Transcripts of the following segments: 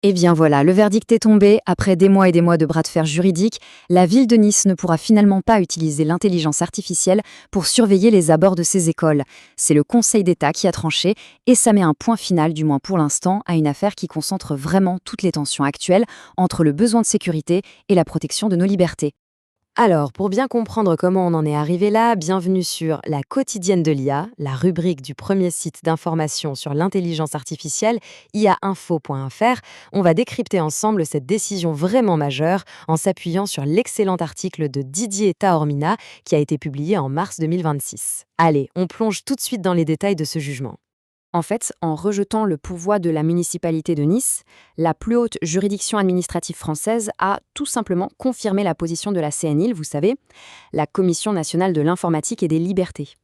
Eh bien voilà, le verdict est tombé. Après des mois et des mois de bras de fer juridiques, la ville de Nice ne pourra finalement pas utiliser l'intelligence artificielle pour surveiller les abords de ses écoles. C'est le Conseil d'État qui a tranché et ça met un point final, du moins pour l'instant, à une affaire qui concentre vraiment toutes les tensions actuelles entre le besoin de sécurité et la protection de nos libertés. Alors, pour bien comprendre comment on en est arrivé là, bienvenue sur La quotidienne de l'IA, la rubrique du premier site d'information sur l'intelligence artificielle, iainfo.fr. On va décrypter ensemble cette décision vraiment majeure en s'appuyant sur l'excellent article de Didier Taormina qui a été publié en mars 2026. Allez, on plonge tout de suite dans les détails de ce jugement. En fait, en rejetant le pourvoi de la municipalité de Nice, la plus haute juridiction administrative française a tout simplement confirmé la position de la CNIL, vous savez, la Commission nationale de l'informatique et des libertés.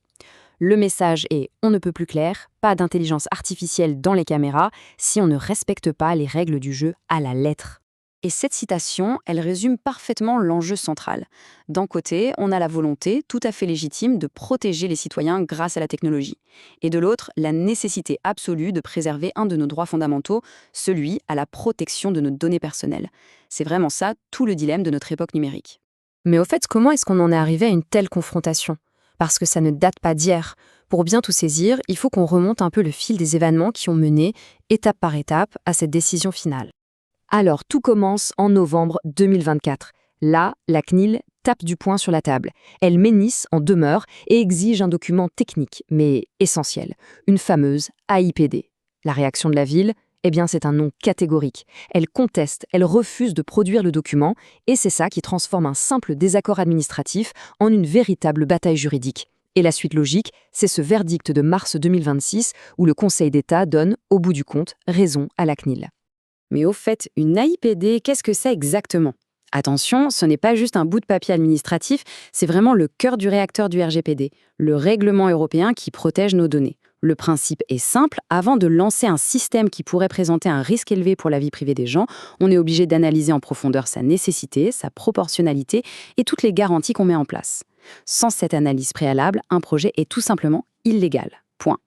Le message est on ne peut plus clair, pas d'intelligence artificielle dans les caméras si on ne respecte pas les règles du jeu à la lettre. Et cette citation, elle résume parfaitement l'enjeu central. D'un côté, on a la volonté, tout à fait légitime, de protéger les citoyens grâce à la technologie. Et de l'autre, la nécessité absolue de préserver un de nos droits fondamentaux, celui à la protection de nos données personnelles. C'est vraiment ça, tout le dilemme de notre époque numérique. Mais au fait, comment est-ce qu'on en est arrivé à une telle confrontation? Parce que ça ne date pas d'hier. Pour bien tout saisir, il faut qu'on remonte un peu le fil des événements qui ont mené, étape par étape, à cette décision finale. Alors, tout commence en novembre 2024. Là, la CNIL tape du poing sur la table. Elle met Nice en demeure et exige un document technique, mais essentiel, une fameuse AIPD. La réaction de la ville? Eh bien, c'est un non catégorique. Elle conteste, elle refuse de produire le document, et c'est ça qui transforme un simple désaccord administratif en une véritable bataille juridique. Et la suite logique, c'est ce verdict de mars 2026 où le Conseil d'État donne, au bout du compte, raison à la CNIL. Mais au fait, une AIPD, qu'est-ce que c'est exactement? Attention, ce n'est pas juste un bout de papier administratif, c'est vraiment le cœur du réacteur du RGPD, le règlement européen qui protège nos données. Le principe est simple, avant de lancer un système qui pourrait présenter un risque élevé pour la vie privée des gens, on est obligé d'analyser en profondeur sa nécessité, sa proportionnalité et toutes les garanties qu'on met en place. Sans cette analyse préalable, un projet est tout simplement illégal. Point.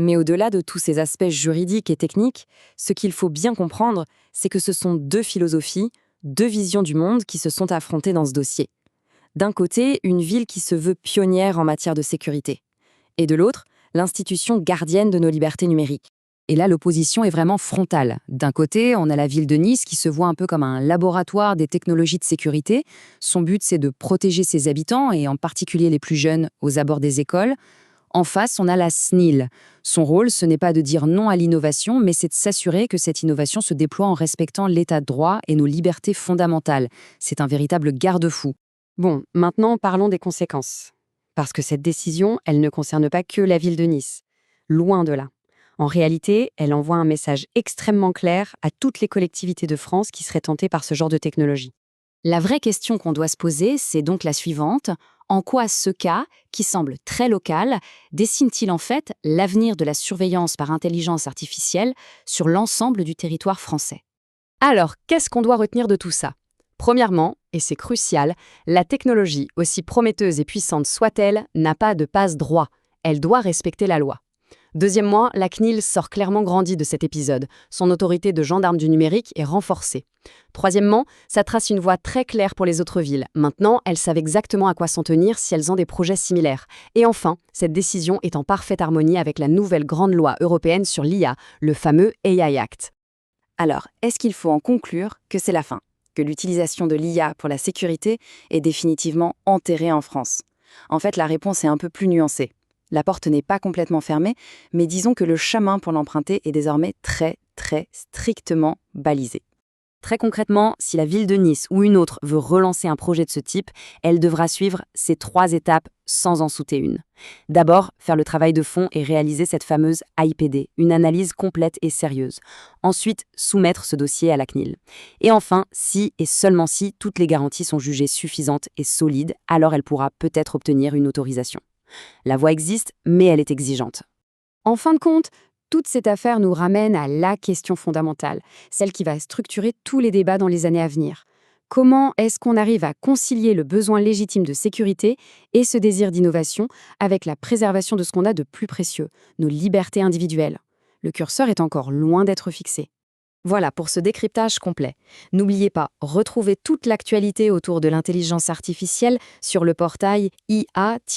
Mais au-delà de tous ces aspects juridiques et techniques, ce qu'il faut bien comprendre, c'est que ce sont deux philosophies, deux visions du monde qui se sont affrontées dans ce dossier. D'un côté, une ville qui se veut pionnière en matière de sécurité. Et de l'autre, l'institution gardienne de nos libertés numériques. Et là, l'opposition est vraiment frontale. D'un côté, on a la ville de Nice qui se voit un peu comme un laboratoire des technologies de sécurité. Son but, c'est de protéger ses habitants, et en particulier les plus jeunes, aux abords des écoles. En face, on a la CNIL. Son rôle, ce n'est pas de dire non à l'innovation, mais c'est de s'assurer que cette innovation se déploie en respectant l'état de droit et nos libertés fondamentales. C'est un véritable garde-fou. Bon, maintenant parlons des conséquences. Parce que cette décision, elle ne concerne pas que la ville de Nice. Loin de là. En réalité, elle envoie un message extrêmement clair à toutes les collectivités de France qui seraient tentées par ce genre de technologie. La vraie question qu'on doit se poser, c'est donc la suivante. En quoi ce cas, qui semble très local, dessine-t-il en fait l'avenir de la surveillance par intelligence artificielle sur l'ensemble du territoire français? Alors, qu'est-ce qu'on doit retenir de tout ça? Premièrement, et c'est crucial, la technologie, aussi prometteuse et puissante soit-elle, n'a pas de passe-droit. Elle doit respecter la loi. Deuxièmement, la CNIL sort clairement grandie de cet épisode. Son autorité de gendarme du numérique est renforcée. Troisièmement, ça trace une voie très claire pour les autres villes. Maintenant, elles savent exactement à quoi s'en tenir si elles ont des projets similaires. Et enfin, cette décision est en parfaite harmonie avec la nouvelle grande loi européenne sur l'IA, le fameux AI Act. Alors, est-ce qu'il faut en conclure que c'est la fin? Que l'utilisation de l'IA pour la sécurité est définitivement enterrée en France? En fait, la réponse est un peu plus nuancée. La porte n'est pas complètement fermée, mais disons que le chemin pour l'emprunter est désormais très, très strictement balisé. Très concrètement, si la ville de Nice ou une autre veut relancer un projet de ce type, elle devra suivre ces 3 étapes sans en sauter une. D'abord, faire le travail de fond et réaliser cette fameuse AIPD, une analyse complète et sérieuse. Ensuite, soumettre ce dossier à la CNIL. Et enfin, si et seulement si toutes les garanties sont jugées suffisantes et solides, alors elle pourra peut-être obtenir une autorisation. La voie existe, mais elle est exigeante. En fin de compte, toute cette affaire nous ramène à la question fondamentale, celle qui va structurer tous les débats dans les années à venir. Comment est-ce qu'on arrive à concilier le besoin légitime de sécurité et ce désir d'innovation avec la préservation de ce qu'on a de plus précieux, nos libertés individuelles? Le curseur est encore loin d'être fixé. Voilà pour ce décryptage complet. N'oubliez pas, retrouvez toute l'actualité autour de l'intelligence artificielle sur le portail ia-info.fr.